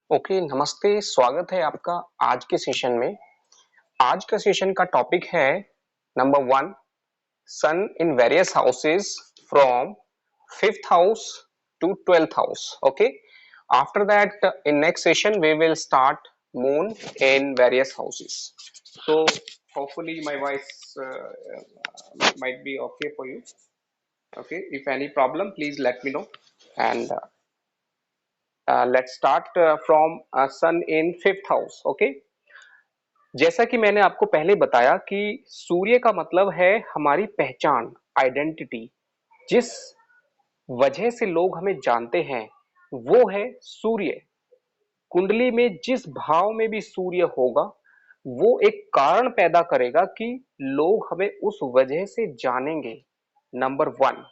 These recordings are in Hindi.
ओके, नमस्ते। स्वागत है आपका आज के सेशन में। आज का सेशन का टॉपिक है number 1, sun in various houses from 5th house to 12th house. Okay, after that in next session we will start moon in various houses. So hopefully my voice might be okay for you. Okay, if any problem please let me know, and let's start from sun in 5th house. Okay, जैसा कि मैंने आपको पहले बताया कि सूर्य का मतलब है हमारी पहचान, आइडेंटिटी। जिस वजह से लोग हमें जानते हैं वो है सूर्य। कुंडली में जिस भाव में भी सूर्य होगा वो एक कारण पैदा करेगा कि लोग हमें उस वजह से जानेंगे। नंबर 1,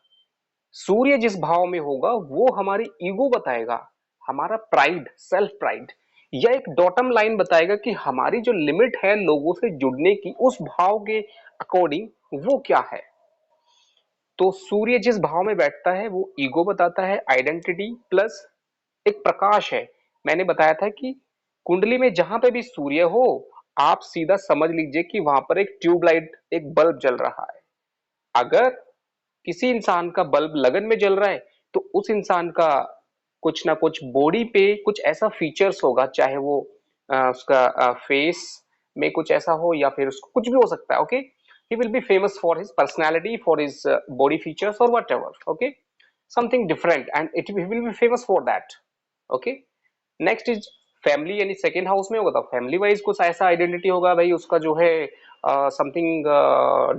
सूर्य जिस भाव में होगा वो हमारी ईगो बताएगा, हमारा प्राइड, सेल्फ प्राइड, या एक डॉटम लाइन बताएगा कि हमारी जो लिमिट है लोगों से जुड़ने की उस भाव के अकॉर्डिंग वो क्या है। तो सूर्य जिस भाव में बैठता है वो ईगो बताता है, आइडेंटिटी प्लस एक प्रकाश है। मैंने बताया था कि कुंडली में जहां पे भी सूर्य हो आप सीधा समझ लीजिए कि वहां पर एक ट्यूबलाइट, एक बल्ब जल रहा है। अगर किसी इंसान का बल्ब लगन में जल रहा है तो उस इंसान का कुछ ना कुछ बॉडी पे कुछ ऐसा फीचर्स होगा, चाहे वो उसका फेस में कुछ ऐसा हो या फिर उसको कुछ भी हो सकता है। Okay, he will be famous for his personality, for his body features or whatever. Okay, something different and he will be famous for that. Okay, next is family, यानी सेकेंड हाउस में होगा तो फैमिली वाइज कुछ ऐसा आइडेंटिटी होगा भाई उसका जो है something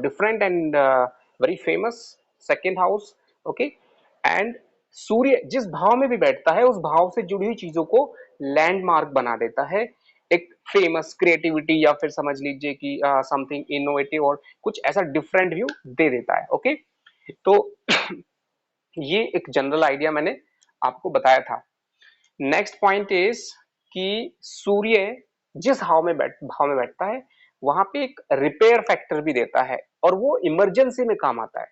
different and very famous, second house. Okay, and सूर्य जिस भाव में भी बैठता है उस भाव से जुड़ी हुई चीजों को लैंडमार्क बना देता है, एक फेमस क्रिएटिविटी या फिर समझ लीजिए कि समथिंग इनोवेटिव और कुछ ऐसा डिफरेंट व्यू दे देता है। ओके, तो ये एक जनरल आइडिया मैंने आपको बताया था। नेक्स्ट पॉइंट इज कि सूर्य जिस भाव में बैठता है वहां पे एक रिपेयर फैक्टर भी देता है और वो इमरजेंसी में काम आता है।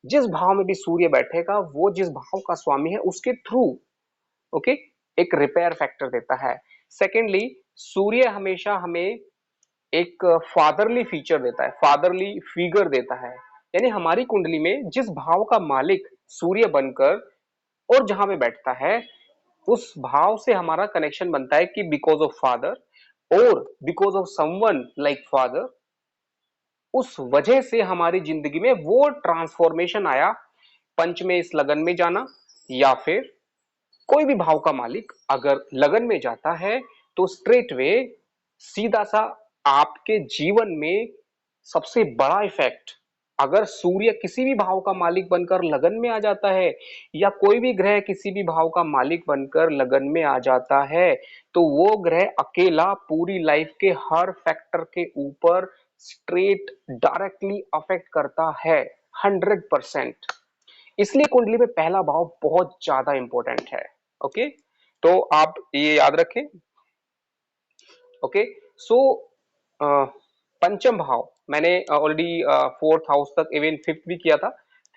जिस भाव में भी सूर्य बैठेगा वो जिस भाव का स्वामी है उसके थ्रू, ओके, एक रिपेयर फैक्टर देता है। सेकेंडली, सूर्य हमेशा हमें एक फादरली फीचर देता है, फादरली फिगर देता है। यानी हमारी कुंडली में जिस भाव का मालिक सूर्य बनकर और जहां पे बैठता है उस भाव से हमारा कनेक्शन बनता है कि बिकॉज ऑफ फादर और because of someone like father, उस वजह से हमारी जिंदगी में वो ट्रांसफॉर्मेशन आया। पंच में इस लगन में जाना या फिर कोई भी भाव का मालिक अगर लगन में जाता है तो स्ट्रेट वे सीधा सा आपके जीवन में सबसे बड़ा इफेक्ट, अगर सूर्य किसी भी भाव का मालिक बनकर लगन में आ जाता है या कोई भी ग्रह किसी भी भाव का मालिक बनकर लगन में आ जाता है तो वो ग्रह अकेला पूरी लाइफ के हर फैक्टर के ऊपर स्ट्रेट डायरेक्टली अफेक्ट करता है 100%। इसलिए कुंडली में पहला भाव बहुत ज्यादा इंपॉर्टेंट है। ओके, तो आप ये याद रखें। ओके, सो पंचम भाव मैंने ऑलरेडी 4th हाउस तक इवन 5th भी किया था,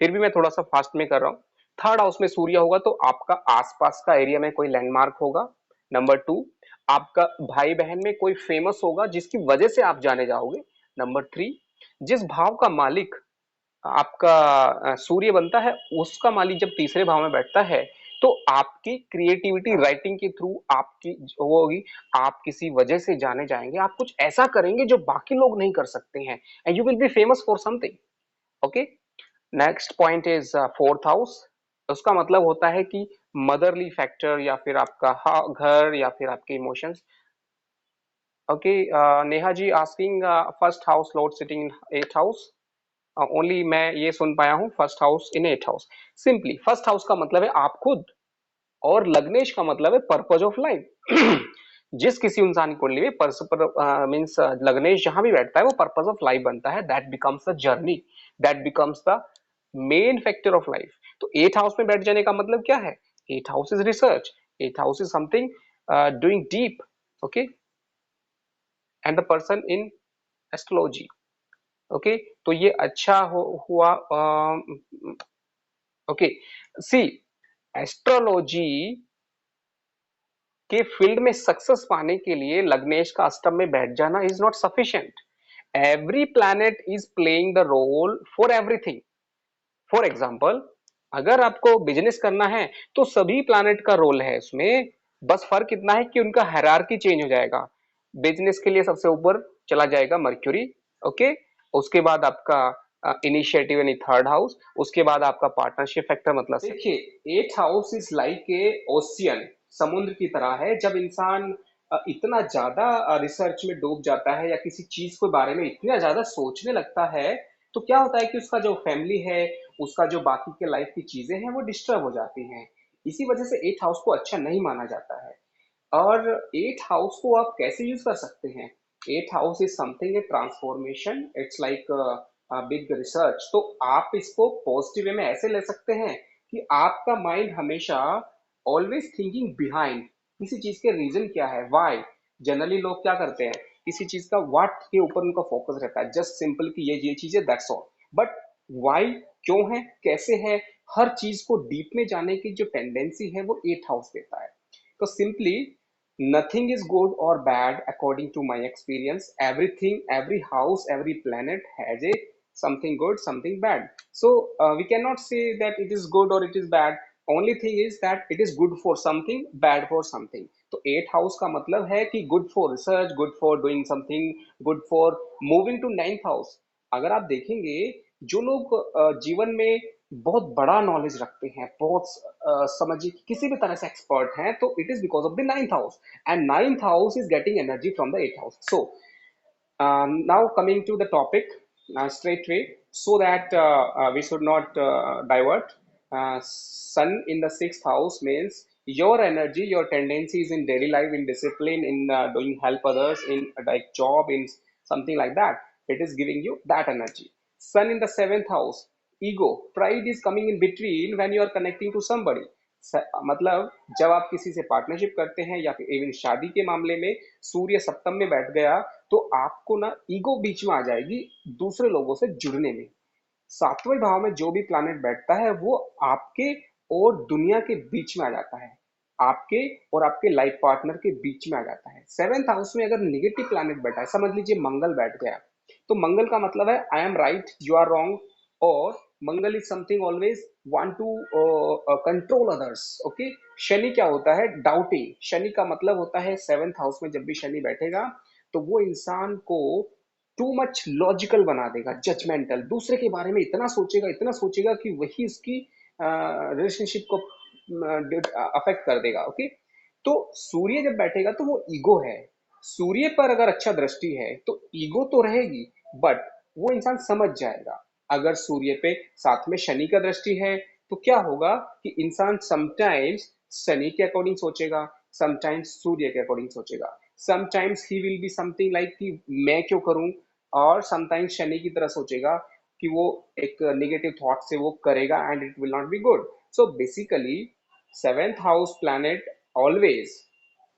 फिर भी मैं थोड़ा सा फास्ट में कर रहा हूँ। 3rd हाउस में सूर्य होगा तो आपका आसपास का एरिया में कोई लैंडमार्क होगा। नंबर 2, आपका भाई बहन में कोई फेमस होगा जिसकी वजह से आप जाने जाओगे। नंबर 3, जिस भाव का मालिक आपका सूर्य बनता है उसका मालिक जब तीसरे भाव में बैठता है तो आपकी क्रिएटिविटी राइटिंग के थ्रू आपकी वो होगी, आप किसी वजह से जाने जाएंगे, आप कुछ ऐसा करेंगे जो बाकी लोग नहीं कर सकते हैं and you will be famous for something. Okay, next point is 4th house. उसका मतलब होता है कि मदरली फैक्टर या फिर आपका घर या फिर आपके emotions. Okay, Neha ji asking first house lord sitting in 8th house. Only मैं ये सुन पाया हूँ first house in 8th house. Simply first house का मतलब है आप खुद और लग्नेश का मतलब है पर्पज ऑफ लाइफ। जिस किसी इंसान की कुंडली में मीन्स लग्नेश जहां भी बैठता है वो पर्पज ऑफ लाइफ बनता है, that becomes the journey, that becomes the main factor of life. तो 8th हाउस में बैठ जाने का मतलब क्या है? 8th house is research, 8th house is something doing deep. Okay, and the person in astrology. Okay, तो ये अच्छा हुआ। ओके, सी एस्ट्रोलॉजी कि फील्ड में सक्सेस पाने के लिए लग्नेश का अष्टम में बैठ जाना is not sufficient. Every planet is playing the role for everything. For example, अगर आपको बिजनेस करना है तो सभी प्लैनेट का रोल है उसमें, बस फर्क इतना है कि उनका हायरार्की चेंज हो जाएगा। बिजनेस के लिए सबसे ऊपर चला जाएगा मर्क्यूरी, ओके। उसके बाद आपका इनिशिएटिव यानी थर्ड हाउस, उसके बाद आपका पार्टनरशिप फैक्टर मतलब देखिए eight house is like a ocean, समुद्र की तरह है। जब इंसान इतना ज्यादा रिसर्च में डूब जाता है या किसी चीज के बारे में इतना ज्यादा सोचने लगता है, तो क्या होता है कि उसका जो फैमिली है, उसका जो बाकी के लाइफ की चीजें हैं वो डिस्टर्ब हो जाती हैं। इसी वजह से एट हाउस को अच्छा नहीं माना जाता है। और एट हाउस को आप कैसे यूज कर सकते हैं? Eight house is something a transformation, it's like big research. तो आप इसको पॉजिटिव वे में ऐसे ले सकते हैं कि आपका माइंड हमेशा ऑलवेज थिंकिंग बिहाइंड, किसी चीज के रीजन क्या है, वाई। जनरली लोग क्या करते हैं, किसी चीज का व्हाट के ऊपर उनका फोकस रहता है, जस्ट सिंपल कि ये चीज है, दैट्स ऑल। बट वाई, क्यों है, कैसे है, हर चीज को डीप में जाने की जो टेंडेंसी है वो एट हाउस देता है। तो simply nothing is good or bad according to my experience. Everything, every house, every planet has a something good, something bad. So we cannot say that it is good or it is bad. Only thing is that it is good for something, bad for something. तो एट हाउस का मतलब है कि good for research, good for doing something, good for moving to ninth house. अगर आप देखेंगे, जो लोग जीवन में बहुत बड़ा नॉलेज रखते हैं, बहुत समझिए किसी भी तरह से एक्सपर्ट हैं, तो it is because of the ninth house. And ninth house is getting energy from the eighth house. So now coming to the topic straight away, so that we should not divert. Sun in the sixth house means your energy, your tendencies in daily life, in discipline, in doing help others, in like job, in something like that. It is giving you that energy. Sun in the seventh house, ego, pride is coming in between when you are connecting to somebody. मतलब जब आप किसी से पार्टनरशिप करते हैं या फिर इवन शादी के मामले में सूर्य सप्तम में बैठ गया, तो आपको ना ईगो बीच में आ जाएगी दूसरे लोगों से जुड़ने में। सातवें भाव में जो भी प्लैनेट बैठता है वो आपके और दुनिया के बीच में आ जाता है, आपके और आपके लाइफ पार्टनर के बीच में आ जाता है। सेवेंथ हाउस में अगर निगेटिव प्लैनेट बैठा है, समझ लीजिए मंगल बैठ गया, तो मंगल का मतलब है I am right, you are wrong. और मंगल is something always want to control others, okay. शनि क्या होता है? डाउटिंग। शनि का मतलब होता है, सेवेंथ हाउस में जब भी शनि बैठेगा तो वो इंसान को टू मच लॉजिकल बना देगा, जजमेंटल, दूसरे के बारे में इतना सोचेगा, इतना सोचेगा कि वही उसकी रिलेशनशिप को अफेक्ट कर देगा, ओके। तो सूर्य जब बैठेगा तो वो ईगो है। सूर्य पर अगर अच्छा दृष्टि है तो ईगो तो रहेगी, बट वो इंसान समझ जाएगा। अगर सूर्य पे साथ में शनि का दृष्टि है तो क्या होगा कि इंसान समटाइम्स शनि के अकॉर्डिंग सोचेगा, समटाइम्स सूर्य के अकॉर्डिंग सोचेगा। Sometimes he will be something like कि मैं क्यों करूं, और समटाइम्स शनि की तरह सोचेगा कि वो एक नेगेटिव थॉट से वो करेगा and it will not be good. So basically seventh house planet always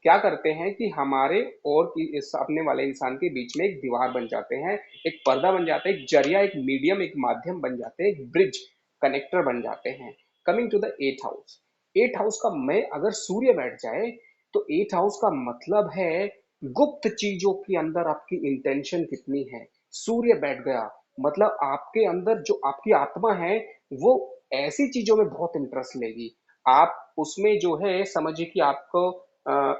क्या करते हैं कि हमारे और इस अपने वाले इंसान के बीच में एक दीवार बन जाते हैं, एक पर्दा बन जाता है, एक जरिया, एक मीडियम, एक माध्यम बन जाते हैं, एक ब्रिज, कनेक्टर बन जाते हैं। Coming to the eight house, eight house का मैं अगर सूर्य बैठ जाए तो एट हाउस का मतलब है गुप्त चीजों के अंदर आपकी इंटेंशन कितनी है। सूर्य बैठ गया मतलब आपके अंदर जो आपकी आत्मा है वो ऐसी चीजों में बहुत इंटरेस्ट लेगी। आप उसमें जो है समझिए कि आपको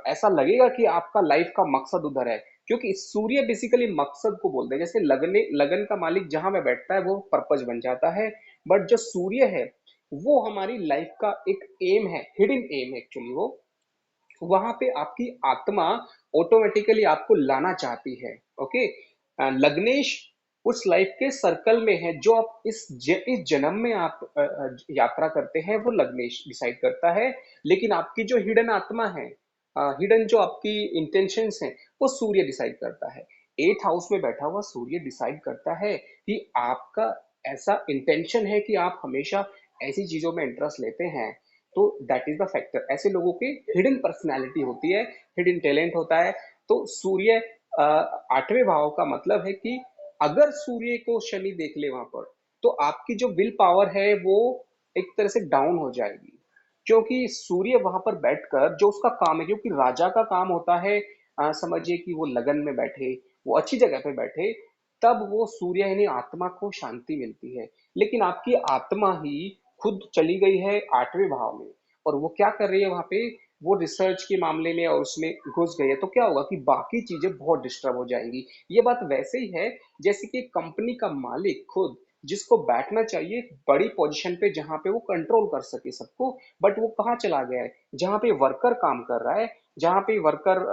ऐसा लगेगा कि आपका लाइफ का मकसद उधर है, क्योंकि सूर्य बेसिकली मकसद को बोलते हैं। जैसे लगने लगन का मालिक जहां में बैठता है वो पर्पज बन जाता है, बट जो सूर्य है वो हमारी लाइफ का एक एम है, हिडन एम है एक्चुअली। वो वहां पे आपकी आत्मा ऑटोमेटिकली आपको लाना चाहती है, ओके। लग्नेश उस लाइफ के सर्कल में है जो आप इस जन्म में आप यात्रा करते हैं, वो लग्नेश डिसाइड करता है। लेकिन आपकी जो हिडन आत्मा है, हिडन जो आपकी इंटेंशंस हैं, वो सूर्य डिसाइड करता है। एट हाउस में बैठा हुआ सूर्य डिसाइड करता है कि आपका ऐसा इंटेंशन है कि आप हमेशा ऐसी चीजों में इंटरेस्ट लेते हैं। तो दैट इज द फैक्टर। ऐसे लोगों की हिडन पर्सनैलिटी होती है, हिडन टैलेंट होता है। तो सूर्य आठवें भाव का मतलब है कि अगर सूर्य को शनि देख ले वहां पर, तो आपकी जो विल पावर है वो एक तरह से डाउन हो जाएगी, क्योंकि सूर्य वहां पर बैठकर जो उसका काम है, क्योंकि राजा का काम होता है समझिए कि वो लगन में बैठे, वो अच्छी जगह पे बैठे, तब वो सूर्य यानी आत्मा को शांति मिलती है। लेकिन आपकी आत्मा ही खुद चली गई है 8वें भाव में, और वो क्या कर रही है वहां पे, वो रिसर्च के मामले में और उसमें घुस गई है। तो क्या होगा कि बाकी चीजें बहुत डिस्टर्ब हो जाएंगी। ये बात वैसे ही है जैसे कि कंपनी का मालिक खुद, जिसको बैठना चाहिए एक बड़ी पोजीशन पे जहां पे वो कंट्रोल कर सके सबको, बट वो कहाँ चला गया है, जहां पे वर्कर काम कर रहा है, जहां पे वर्कर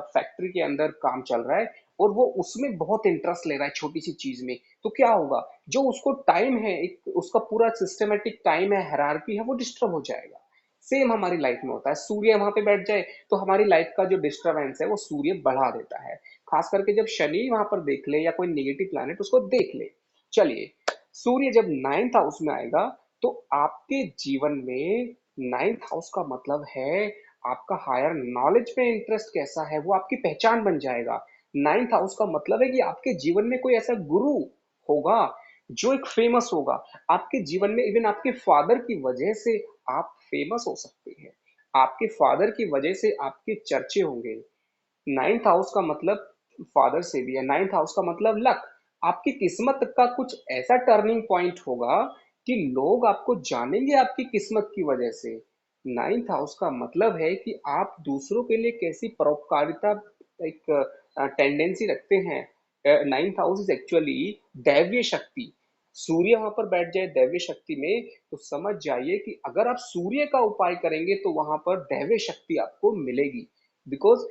फैक्ट्री के अंदर काम चल रहा है, और वो उसमें बहुत इंटरेस्ट ले रहा है छोटी सी चीज में। तो क्या होगा, जो उसको टाइम है, एक उसका पूरा सिस्टमेटिक टाइम है, हायरार्की है, वो डिस्टर्ब हो जाएगा। सेम हमारी लाइफ में होता है, सूर्य वहां पे बैठ जाए तो हमारी लाइफ का जो डिस्टरबेंस है वो सूर्य बढ़ा देता है। खास करके जब शनि वहां पर देख ले या कोई नेगेटिव प्लैनेट उसको देख ले। चलिए, सूर्य जब 9th हाउस में आएगा तो आपके जीवन में 9th हाउस का मतलब है आपका हायर नॉलेज में इंटरेस्ट कैसा है, वो आपकी पहचान बन जाएगा। 9th हाउस का मतलब है कि आपके जीवन में कोई ऐसा गुरु होगा जो एक फेमस होगा आपके जीवन में। इवन आपके फादर की वजह से आप फेमस हो सकते हैं, आपके फादर की वजह से आपके चर्चे होंगे। 9th हाउस का मतलब फादर से भी है, 9th हाउस का मतलब लक। आपकी किस्मत का कुछ ऐसा टर्निंग पॉइंट होगा कि लोग आपको जानेंगे आपकी किस्मत की वजह से। 9th हाउस का मतलब है कि आप दूसरों के लिए कैसी परोपकारिता, एक टेंडेंसी रखते हैं। 9th हाउस इज एक्चुअली दैवीय शक्ति। सूर्य वहां पर बैठ जाए दैवीय शक्ति में तो समझ जाइए कि अगर आप सूर्य का उपाय करेंगे तो वहां पर दैवीय शक्ति आपको मिलेगी। बिकॉज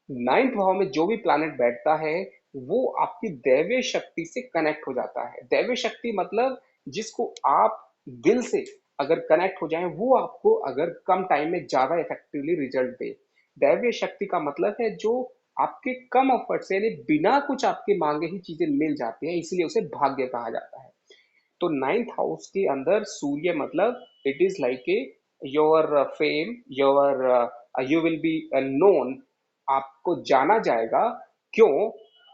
9th भाव में जो भी प्लैनेट बैठता है वो आपकी दैवीय शक्ति से कनेक्ट हो जाता है। दैवीय शक्ति मतलब जिसको आप दिल से अगर कनेक्ट हो जाएं वो आपको अगर कम टाइम में ज्यादा इफेक्टिवली रिजल्ट दे। दैवीय शक्ति का मतलब है जो आपके कम एफर्ट से, यानी बिना कुछ आपके मांगे ही चीजें मिल जाती हैं, इसलिए उसे भाग्य कहा जाता है। तो 9th हाउस के अंदर सूर्य मतलब it is like A your fame, your you will be known, आपको जाना जाएगा। क्यों?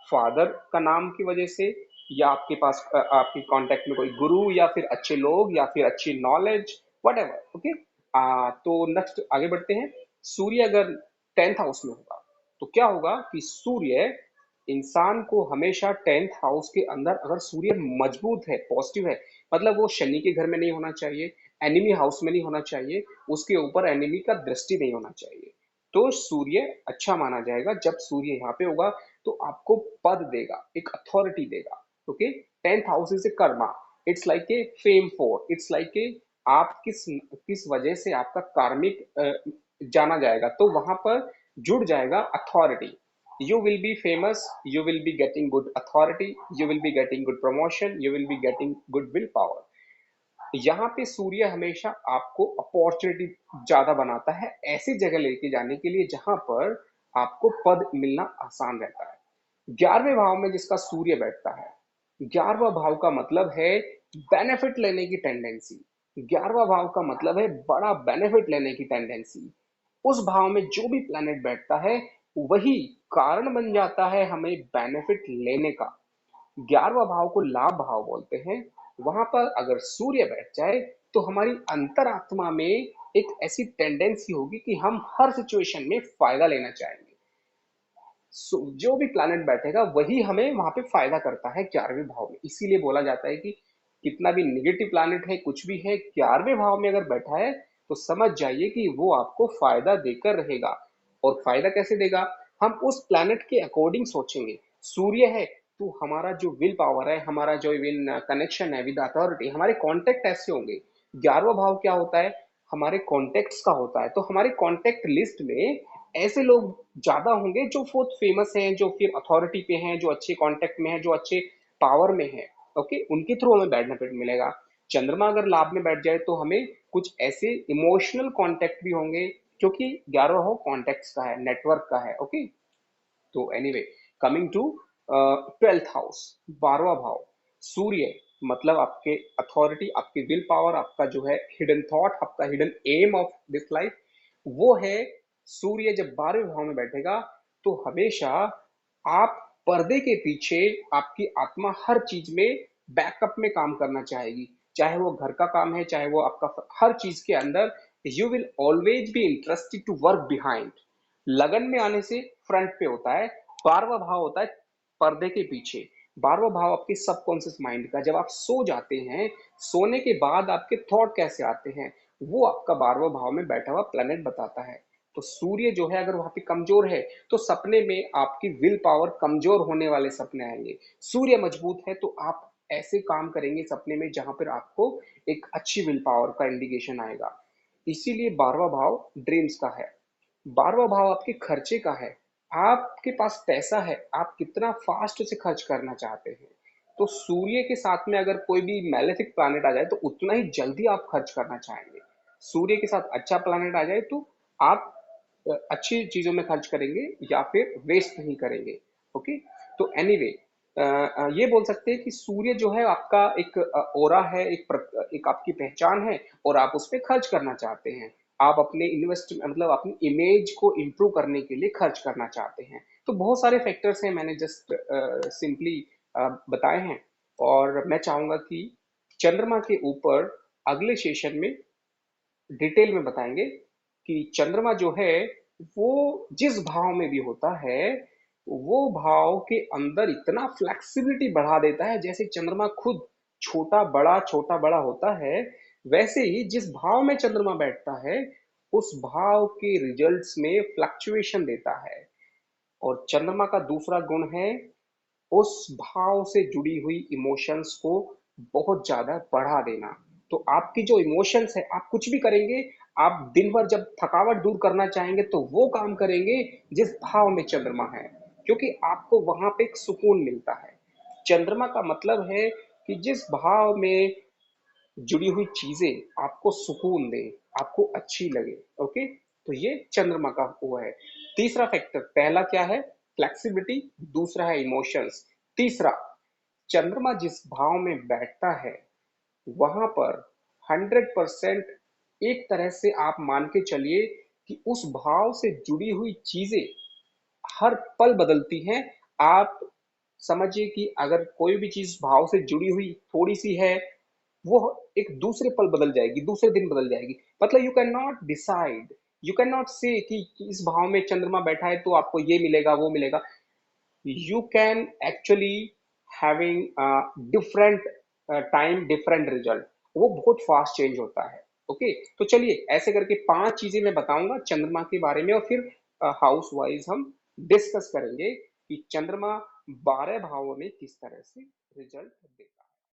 फादर का नाम की वजह से, या आपके पास आपके कांटेक्ट में कोई गुरु, या फिर अच्छे लोग, या फिर अच्छी नॉलेज, वट। ओके, तो नेक्स्ट आगे बढ़ते हैं। सूर्य अगर 10th हाउस में होगा तो क्या होगा कि सूर्य इंसान को हमेशा 10th हाउस के अंदर, अगर सूर्य मजबूत है, पॉजिटिव है, मतलब वो शनि के घर में नहीं होना चाहिए, एनिमी हाउस में नहीं होना चाहिए, उसके ऊपर एनिमी का दृष्टि नहीं होना चाहिए, तो सूर्य अच्छा माना जाएगा। जब सूर्य यहाँ पे होगा तो आपको पद देगा, एक अथॉरिटी देगा। Okay, 10th house is a Karma, it's like a fame four, it's like a आप किस किस वजह से आपका कार्मिक जाना जाएगा, तो वहां पर जुड़ जाएगा authority. you will be famous, you will be getting good authority, you will be getting good promotion, you will be getting good willpower। यहाँ पे सूर्य हमेशा आपको अपॉर्चुनिटी ज्यादा बनाता है ऐसी जगह लेके जाने के लिए जहां पर आपको पद मिलना आसान रहता है। 11वें भाव में जिसका सूर्य बैठता है, 11वां भाव का मतलब है बेनिफिट लेने की टेंडेंसी। 11वां भाव का मतलब है बड़ा बेनिफिट लेने की टेंडेंसी। उस भाव में जो भी प्लैनेट बैठता है वही कारण बन जाता है हमें बेनिफिट लेने का। 11वां भाव को लाभ भाव बोलते हैं। वहां पर अगर सूर्य बैठ जाए तो हमारी अंतरात्मा में एक ऐसी टेंडेंसी होगी कि हम हर सिचुएशन में फायदा लेना चाहेंगे। जो भी प्लैनेट बैठेगा वही हमें वहां पे फायदा करता है 11वें भाव में। इसीलिए बोला जाता है कि कितना भी निगेटिव प्लैनेट है, कुछ भी है, 11वें भाव में अगर बैठा है तो समझ जाइए कि वो आपको फायदा देकर रहेगा। और फायदा कैसे देगा, हम उस प्लैनेट के अकॉर्डिंग सोचेंगे। सूर्य है तो हमारा जो विल पावर है, हमारा जो इवन कनेक्शन है विद अथॉरिटी, हमारे कॉन्टेक्ट ऐसे होंगे। 11वां भाव क्या होता है, हमारे कॉन्टेक्ट्स का होता है। तो हमारे कॉन्टेक्ट लिस्ट में ऐसे लोग ज्यादा होंगे जो बहुत फेमस हैं, जो फिर अथॉरिटी पे हैं, जो अच्छे कांटेक्ट में हैं, जो अच्छे पावर में हैं। ओके, उनके थ्रू हमें बेनिफिट मिलेगा। चंद्रमा अगर लाभ में बैठ जाए तो हमें कुछ ऐसे इमोशनल कांटेक्ट भी होंगे, क्योंकि 11वां भाव कॉन्टेक्ट का है, नेटवर्क का है। ओके, तो anyway, coming to 12th house, 12वां भाव। सूर्य मतलब आपके अथॉरिटी, आपकी विल पावर, आपका जो है हिडन थॉट, आपका hidden aim of this life, वो है। सूर्य जब 12वें भाव में बैठेगा तो हमेशा आप पर्दे के पीछे, आपकी आत्मा हर चीज में बैकअप में काम करना चाहेगी। चाहे वो घर का काम है, चाहे वो आपका हर चीज के अंदर you will always be interested to work behind. लगन में आने से फ्रंट पे होता है, 12वां भाव होता है पर्दे के पीछे। 12वां भाव आपके सबकॉन्शियस माइंड का, जब आप सो जाते हैं, सोने के बाद आपके थॉट कैसे आते हैं, वो आपका 12वां भाव में बैठा हुआ प्लेनेट बताता है। तो सूर्य जो है अगर वहां पे कमजोर है तो सपने में आपकी विल पावर कमजोर होने वाले सपने आएंगे। सूर्य मजबूत है तो आप ऐसे काम करेंगे सपने में जहां पर आपको एक अच्छी विल पावर का इंडिकेशन आएगा। इसीलिए 12वां भाव ड्रीम्स का है। 12वां भाव आपके खर्चे का है। आपके पास पैसा है, आप कितना फास्ट से खर्च करना चाहते हैं। तो सूर्य के साथ में अगर कोई भी मैलेफिक प्लैनेट आ जाए तो उतना ही जल्दी आप खर्च करना चाहेंगे। सूर्य के साथ अच्छा प्लैनेट आ जाए तो आप अच्छी चीजों में खर्च करेंगे या फिर वेस्ट नहीं करेंगे। ओके, तो एनीवे ये बोल सकते हैं कि सूर्य जो है आपका एक ओरा है, एक आपकी पहचान है और आप उस पर खर्च करना चाहते हैं। आप अपने इन्वेस्ट मतलब अपनी इमेज को इम्प्रूव करने के लिए खर्च करना चाहते हैं। तो बहुत सारे फैक्टर्स हैं, मैंने जस्ट सिंपली बताए हैं। और मैं चाहूंगा कि चंद्रमा के ऊपर अगले सेशन में डिटेल में बताएंगे कि चंद्रमा जो है वो जिस भाव में भी होता है वो भाव के अंदर इतना फ्लेक्सिबिलिटी बढ़ा देता है। जैसे चंद्रमा खुद छोटा बड़ा होता है, वैसे ही जिस भाव में चंद्रमा बैठता है उस भाव के रिजल्ट्स में फ्लक्चुएशन देता है। और चंद्रमा का दूसरा गुण है उस भाव से जुड़ी हुई इमोशंस को बहुत ज्यादा बढ़ा देना। तो आपकी जो इमोशंस है, आप कुछ भी करेंगे, आप दिन भर जब थकावट दूर करना चाहेंगे तो वो काम करेंगे जिस भाव में चंद्रमा है, क्योंकि आपको वहां पे एक सुकून मिलता है। चंद्रमा का मतलब है कि जिस भाव में जुड़ी हुई चीजें आपको सुकून दे, आपको अच्छी लगे। ओके, तो ये चंद्रमा का वो है। तीसरा फैक्टर, पहला क्या है फ्लेक्सिबिलिटी, दूसरा है इमोशंस, तीसरा चंद्रमा जिस भाव में बैठता है वहां पर 100% एक तरह से आप मान के चलिए कि उस भाव से जुड़ी हुई चीजें हर पल बदलती हैं। आप समझिए कि अगर कोई भी चीज भाव से जुड़ी हुई थोड़ी सी है, वो एक दूसरे पल बदल जाएगी, दूसरे दिन बदल जाएगी। मतलब you can not decide, you can not से कि इस भाव में चंद्रमा बैठा है तो आपको ये मिलेगा वो मिलेगा। You can actually having different time different result, वो बहुत फास्ट चेंज होता है। ओके, तो चलिए ऐसे करके 5 चीजें मैं बताऊंगा चंद्रमा के बारे में और फिर हाउस वाइज हम डिस्कस करेंगे कि चंद्रमा 12 भावों में किस तरह से रिजल्ट देता है।